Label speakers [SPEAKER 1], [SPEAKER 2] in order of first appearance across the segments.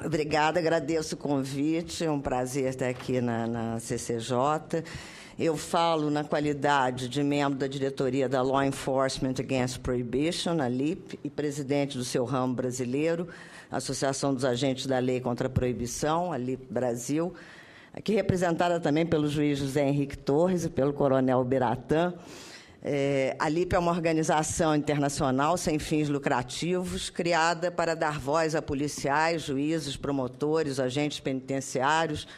[SPEAKER 1] Obrigada, agradeço o convite, é um prazer estar aqui na CCJ. Eu falo na qualidade de membro da diretoria da Law Enforcement Against Prohibition, a LIP, e presidente do seu ramo brasileiro, Associação dos Agentes da Lei contra a Proibição, a LIP Brasil, aqui representada também pelo juiz José Henrique Torres e pelo coronel Biratã. A LIP é uma organização internacional sem fins lucrativos, criada para dar voz a policiais, juízes, promotores, agentes penitenciários,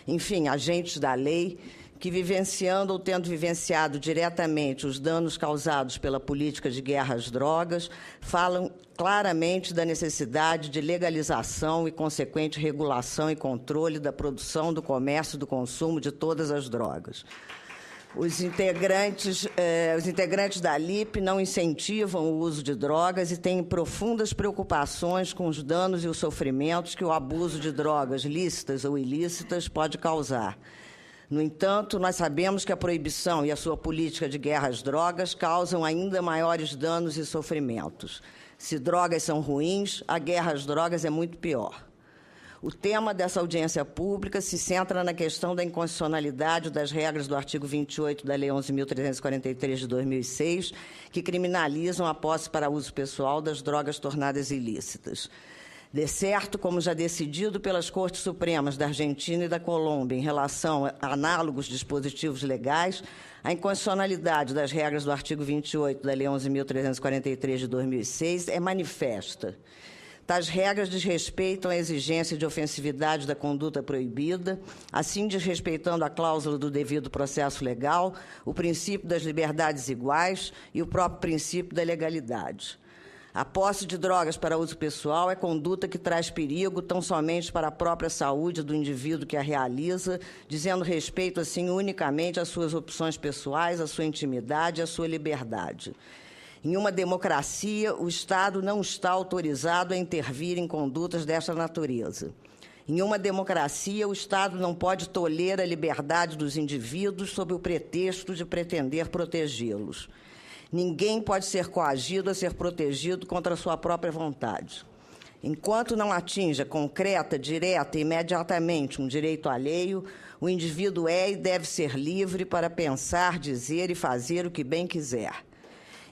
[SPEAKER 1] enfim, agentes da lei, que, vivenciando ou tendo vivenciado diretamente os danos causados pela política de guerra às drogas, falam claramente da necessidade de legalização e consequente regulação e controle da produção, do comércio e do consumo de todas as drogas. Os integrantes da LIP não incentivam o uso de drogas e têm profundas preocupações com os danos e os sofrimentos que o abuso de drogas lícitas ou ilícitas pode causar. No entanto, nós sabemos que a proibição e a sua política de guerra às drogas causam ainda maiores danos e sofrimentos. Se drogas são ruins, a guerra às drogas é muito pior. O tema dessa audiência pública se centra na questão da inconstitucionalidade das regras do artigo 28 da Lei 11.343, de 2006, que criminalizam a posse para uso pessoal das drogas tornadas ilícitas. De certo, como já decidido pelas Cortes Supremas da Argentina e da Colômbia em relação a análogos dispositivos legais, a inconstitucionalidade das regras do artigo 28 da Lei 11.343, de 2006 é manifesta. Tais regras desrespeitam a exigência de ofensividade da conduta proibida, assim desrespeitando a cláusula do devido processo legal, o princípio das liberdades iguais e o próprio princípio da legalidade. A posse de drogas para uso pessoal é conduta que traz perigo tão somente para a própria saúde do indivíduo que a realiza, dizendo respeito, assim, unicamente às suas opções pessoais, à sua intimidade e à sua liberdade. Em uma democracia, o Estado não está autorizado a intervir em condutas desta natureza. Em uma democracia, o Estado não pode tolher a liberdade dos indivíduos sob o pretexto de pretender protegê-los. Ninguém pode ser coagido a ser protegido contra a sua própria vontade. Enquanto não atinja concreta, direta e imediatamente um direito alheio, o indivíduo é e deve ser livre para pensar, dizer e fazer o que bem quiser.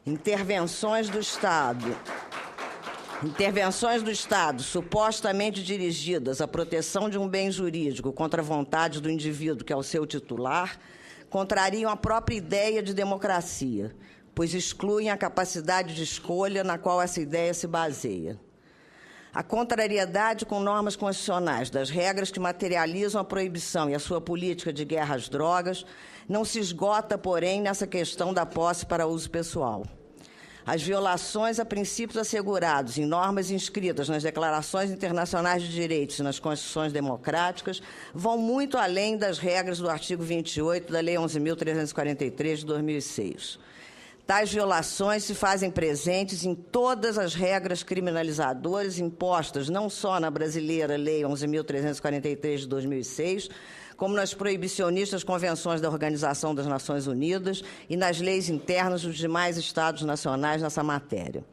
[SPEAKER 1] Intervenções do Estado supostamente dirigidas à proteção de um bem jurídico contra a vontade do indivíduo que é o seu titular, contrariam a própria ideia de democracia, pois excluem a capacidade de escolha na qual essa ideia se baseia. A contrariedade com normas constitucionais das regras que materializam a proibição e a sua política de guerra às drogas não se esgota, porém, nessa questão da posse para uso pessoal. As violações a princípios assegurados em normas inscritas nas declarações internacionais de direitos e nas constituições democráticas vão muito além das regras do artigo 28 da Lei 11.343, de 2006. Tais violações se fazem presentes em todas as regras criminalizadoras impostas não só na brasileira Lei 11.343, de 2006, como nas proibicionistas convenções da Organização das Nações Unidas e nas leis internas dos demais Estados nacionais nessa matéria.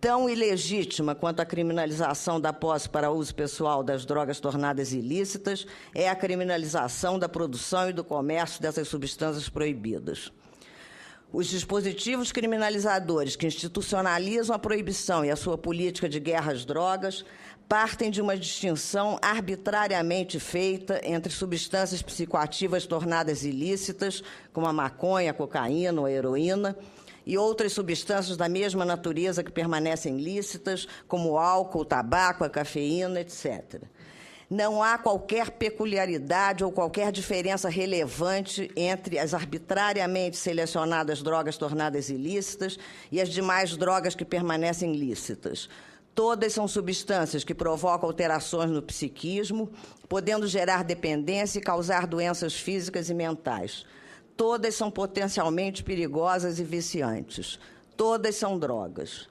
[SPEAKER 1] Tão ilegítima quanto a criminalização da posse para uso pessoal das drogas tornadas ilícitas é a criminalização da produção e do comércio dessas substâncias proibidas. Os dispositivos criminalizadores que institucionalizam a proibição e a sua política de guerra às drogas partem de uma distinção arbitrariamente feita entre substâncias psicoativas tornadas ilícitas, como a maconha, a cocaína ou a heroína, e outras substâncias da mesma natureza que permanecem lícitas, como o álcool, o tabaco, a cafeína, etc. Não há qualquer peculiaridade ou qualquer diferença relevante entre as arbitrariamente selecionadas drogas tornadas ilícitas e as demais drogas que permanecem lícitas. Todas são substâncias que provocam alterações no psiquismo, podendo gerar dependência e causar doenças físicas e mentais. Todas são potencialmente perigosas e viciantes. Todas são drogas.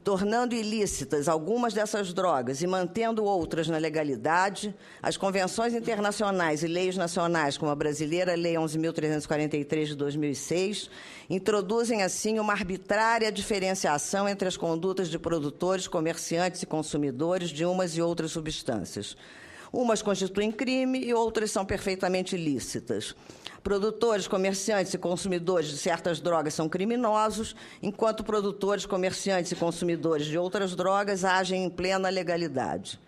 [SPEAKER 1] tornando ilícitas algumas dessas drogas e mantendo outras na legalidade, as convenções internacionais e leis nacionais, como a brasileira Lei 11.343 de 2006, introduzem, assim, uma arbitrária diferenciação entre as condutas de produtores, comerciantes e consumidores de umas e outras substâncias. Umas constituem crime e outras são perfeitamente lícitas. Produtores, comerciantes e consumidores de certas drogas são criminosos, enquanto produtores, comerciantes e consumidores de outras drogas agem em plena legalidade.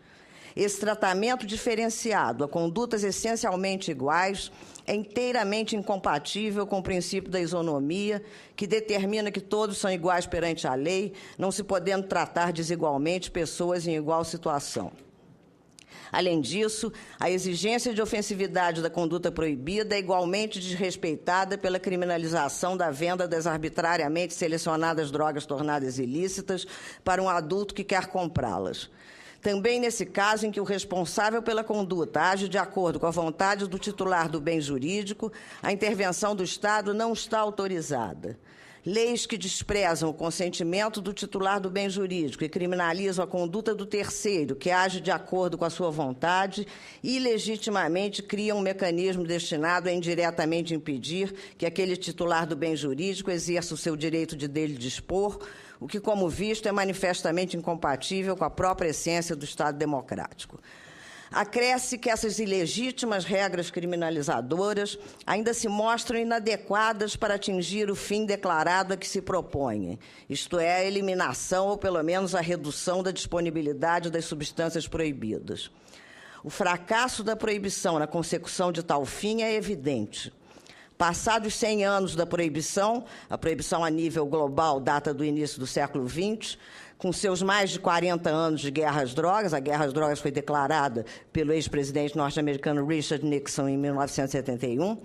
[SPEAKER 1] Esse tratamento diferenciado a condutas essencialmente iguais é inteiramente incompatível com o princípio da isonomia, que determina que todos são iguais perante a lei, não se podendo tratar desigualmente pessoas em igual situação. Além disso, a exigência de ofensividade da conduta proibida é igualmente desrespeitada pela criminalização da venda das arbitrariamente selecionadas drogas tornadas ilícitas para um adulto que quer comprá-las. Também nesse caso em que o responsável pela conduta age de acordo com a vontade do titular do bem jurídico, a intervenção do Estado não está autorizada. Leis que desprezam o consentimento do titular do bem jurídico e criminalizam a conduta do terceiro, que age de acordo com a sua vontade, ilegitimamente criam um mecanismo destinado a indiretamente impedir que aquele titular do bem jurídico exerça o seu direito de dele dispor, o que, como visto, é manifestamente incompatível com a própria essência do Estado democrático. Acresce que essas ilegítimas regras criminalizadoras ainda se mostram inadequadas para atingir o fim declarado a que se propõem, isto é, a eliminação ou, pelo menos, a redução da disponibilidade das substâncias proibidas. O fracasso da proibição na consecução de tal fim é evidente. Passados 100 anos da proibição, a proibição a nível global data do início do século XX, com seus mais de 40 anos de guerra às drogas, a guerra às drogas foi declarada pelo ex-presidente norte-americano Richard Nixon em 1971.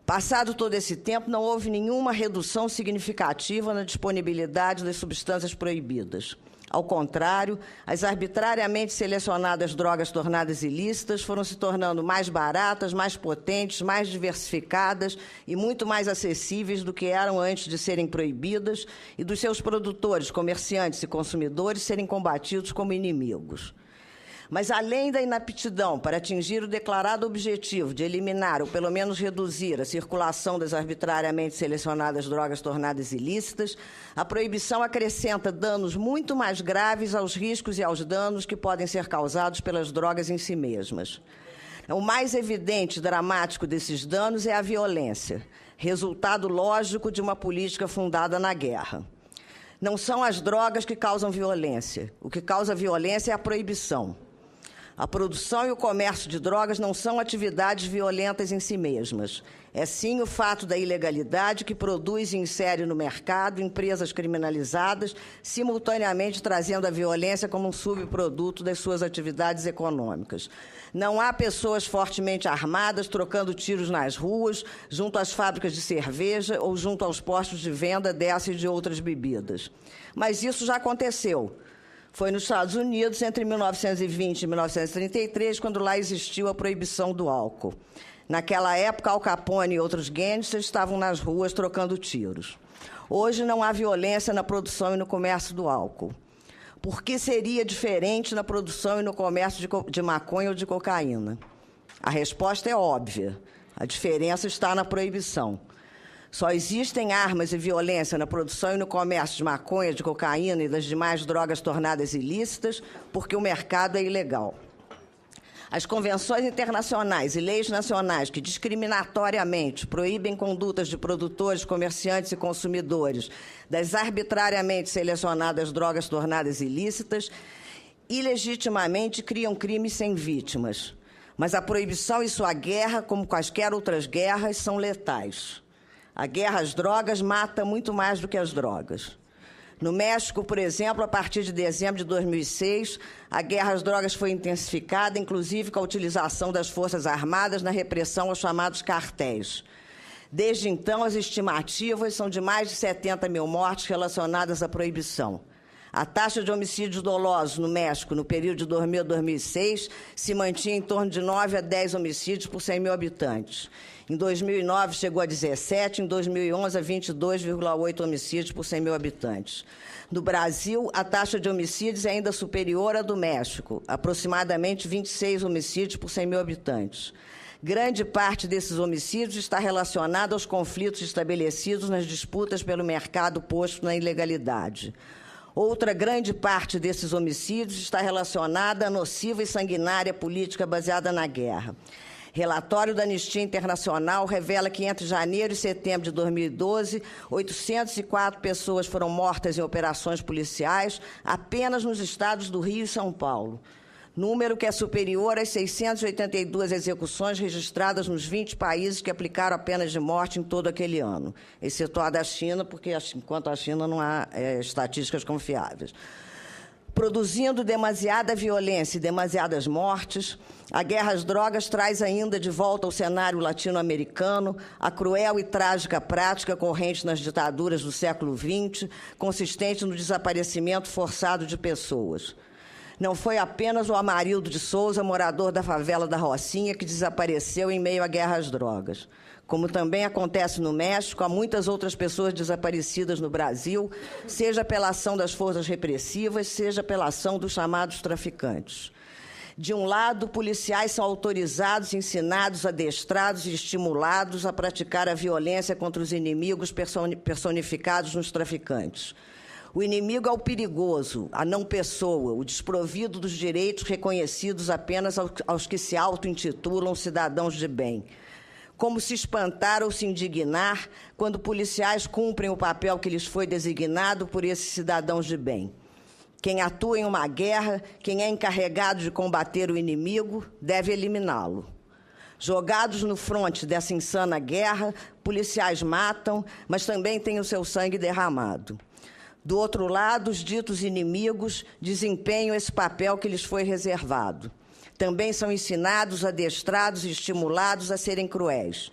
[SPEAKER 1] Passado todo esse tempo, não houve nenhuma redução significativa na disponibilidade das substâncias proibidas. Ao contrário, as arbitrariamente selecionadas drogas tornadas ilícitas foram se tornando mais baratas, mais potentes, mais diversificadas e muito mais acessíveis do que eram antes de serem proibidas e dos seus produtores, comerciantes e consumidores serem combatidos como inimigos. Mas, além da inaptidão para atingir o declarado objetivo de eliminar ou, pelo menos, reduzir a circulação das arbitrariamente selecionadas drogas tornadas ilícitas, a proibição acrescenta danos muito mais graves aos riscos e aos danos que podem ser causados pelas drogas em si mesmas. O mais evidente e dramático desses danos é a violência, resultado lógico de uma política fundada na guerra. Não são as drogas que causam violência. O que causa violência é a proibição. A produção e o comércio de drogas não são atividades violentas em si mesmas. É, sim, o fato da ilegalidade que produz e insere no mercado empresas criminalizadas, simultaneamente trazendo a violência como um subproduto das suas atividades econômicas. Não há pessoas fortemente armadas trocando tiros nas ruas, junto às fábricas de cerveja ou junto aos postos de venda dessa e de outras bebidas. Mas isso já aconteceu. Foi nos Estados Unidos, entre 1920 e 1933, quando lá existiu a proibição do álcool. Naquela época, Al Capone e outros gangsters estavam nas ruas trocando tiros. Hoje não há violência na produção e no comércio do álcool. Por que seria diferente na produção e no comércio de maconha ou de cocaína? A resposta é óbvia. A diferença está na proibição. Só existem armas e violência na produção e no comércio de maconha, de cocaína e das demais drogas tornadas ilícitas porque o mercado é ilegal. As convenções internacionais e leis nacionais que discriminatoriamente proíbem condutas de produtores, comerciantes e consumidores das arbitrariamente selecionadas drogas tornadas ilícitas ilegitimamente criam crimes sem vítimas. Mas a proibição e sua guerra, como quaisquer outras guerras, são letais. A guerra às drogas mata muito mais do que as drogas. No México, por exemplo, a partir de dezembro de 2006, a guerra às drogas foi intensificada, inclusive com a utilização das Forças Armadas na repressão aos chamados cartéis. Desde então, as estimativas são de mais de 70 mil mortes relacionadas à proibição. A taxa de homicídios dolosos no México, no período de 2000 a 2006, se mantinha em torno de 9 a 10 homicídios por 100 mil habitantes. Em 2009, chegou a 17, em 2011, a 22,8 homicídios por 100 mil habitantes. No Brasil, a taxa de homicídios é ainda superior à do México, aproximadamente 26 homicídios por 100 mil habitantes. Grande parte desses homicídios está relacionada aos conflitos estabelecidos nas disputas pelo mercado posto na ilegalidade. Outra grande parte desses homicídios está relacionada à nociva e sanguinária política baseada na guerra. Relatório da Anistia Internacional revela que entre janeiro e setembro de 2012, 804 pessoas foram mortas em operações policiais apenas nos estados do Rio e São Paulo. Número que é superior às 682 execuções registradas nos 20 países que aplicaram a pena de morte em todo aquele ano, excetuada a China, porque enquanto a China não há estatísticas confiáveis. Produzindo demasiada violência e demasiadas mortes, a guerra às drogas traz ainda de volta ao cenário latino-americano a cruel e trágica prática corrente nas ditaduras do século XX, consistente no desaparecimento forçado de pessoas. Não foi apenas o Amarildo de Souza, morador da favela da Rocinha, que desapareceu em meio à guerra às drogas. Como também acontece no México, há muitas outras pessoas desaparecidas no Brasil, seja pela ação das forças repressivas, seja pela ação dos chamados traficantes. De um lado, policiais são autorizados, ensinados, adestrados e estimulados a praticar a violência contra os inimigos personificados nos traficantes. O inimigo é o perigoso, a não-pessoa, o desprovido dos direitos reconhecidos apenas aos que se auto-intitulam cidadãos de bem. Como se espantar ou se indignar quando policiais cumprem o papel que lhes foi designado por esses cidadãos de bem. Quem atua em uma guerra, quem é encarregado de combater o inimigo, deve eliminá-lo. Jogados no fronte dessa insana guerra, policiais matam, mas também têm o seu sangue derramado. Do outro lado, os ditos inimigos desempenham esse papel que lhes foi reservado. Também são ensinados, adestrados e estimulados a serem cruéis,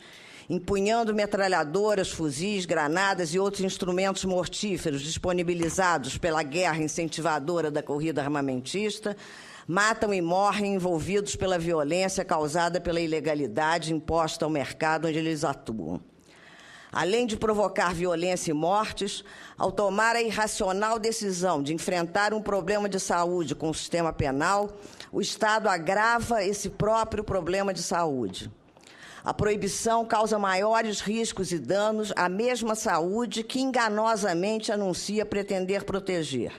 [SPEAKER 1] empunhando metralhadoras, fuzis, granadas e outros instrumentos mortíferos disponibilizados pela guerra incentivadora da corrida armamentista, matam e morrem envolvidos pela violência causada pela ilegalidade imposta ao mercado onde eles atuam. Além de provocar violência e mortes, ao tomar a irracional decisão de enfrentar um problema de saúde com o sistema penal, o Estado agrava esse próprio problema de saúde. A proibição causa maiores riscos e danos à mesma saúde que enganosamente anuncia pretender proteger.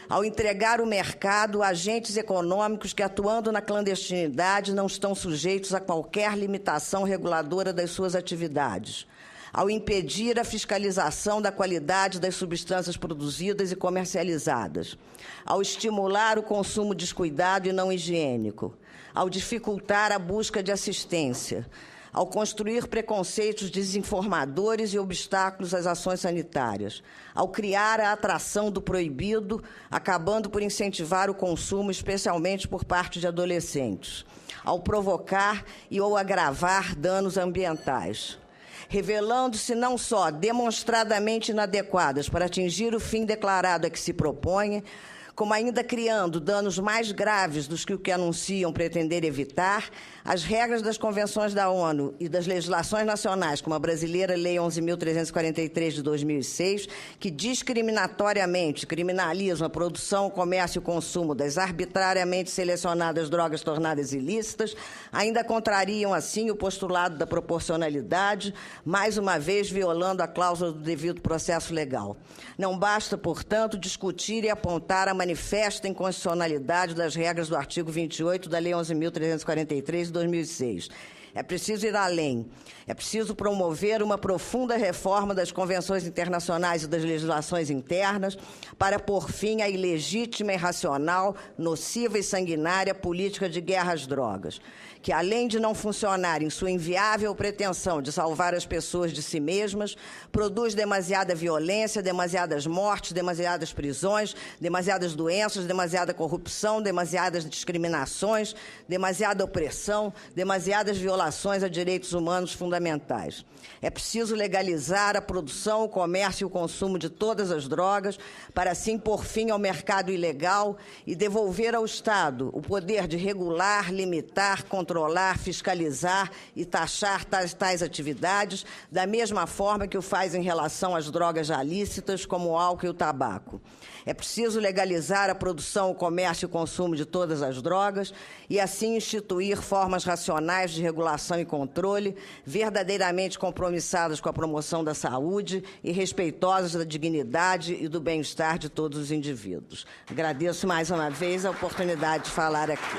[SPEAKER 1] Ao entregar o mercado a agentes econômicos que, atuando na clandestinidade, não estão sujeitos a qualquer limitação reguladora das suas atividades. Ao impedir a fiscalização da qualidade das substâncias produzidas e comercializadas, ao estimular o consumo descuidado e não higiênico, ao dificultar a busca de assistência, ao construir preconceitos desinformadores e obstáculos às ações sanitárias, ao criar a atração do proibido, acabando por incentivar o consumo, especialmente por parte de adolescentes, ao provocar e ou agravar danos ambientais, revelando-se não só demonstradamente inadequadas para atingir o fim declarado a que se propõe, como ainda criando danos mais graves dos que o que anunciam pretender evitar, as regras das convenções da ONU e das legislações nacionais, como a brasileira Lei 11.343 de 2006, que discriminatoriamente criminalizam a produção, o comércio e o consumo das arbitrariamente selecionadas drogas tornadas ilícitas, ainda contrariam, assim, o postulado da proporcionalidade, mais uma vez violando a cláusula do devido processo legal. Não basta, portanto, discutir e apontar a manifesta inconstitucionalidade das regras do artigo 28 da Lei 11.343 de 2006. É preciso ir além. É preciso promover uma profunda reforma das convenções internacionais e das legislações internas para pôr fim à ilegítima, irracional, nociva e sanguinária política de guerra às drogas, que, além de não funcionar em sua inviável pretensão de salvar as pessoas de si mesmas, produz demasiada violência, demasiadas mortes, demasiadas prisões, demasiadas demasiadas doenças, demasiada corrupção, demasiadas discriminações, demasiada opressão, demasiadas violações a direitos humanos fundamentais. É preciso legalizar a produção, o comércio e o consumo de todas as drogas, para assim pôr fim ao mercado ilegal e devolver ao Estado o poder de regular, limitar, controlar, fiscalizar e taxar tais atividades, da mesma forma que o faz em relação às drogas já lícitas, como o álcool e o tabaco. É preciso legalizar a produção, o comércio e o consumo de todas as drogas e, assim, instituir formas racionais de regulação e controle, verdadeiramente compromissadas com a promoção da saúde e respeitosas da dignidade e do bem-estar de todos os indivíduos. Agradeço mais uma vez a oportunidade de falar aqui.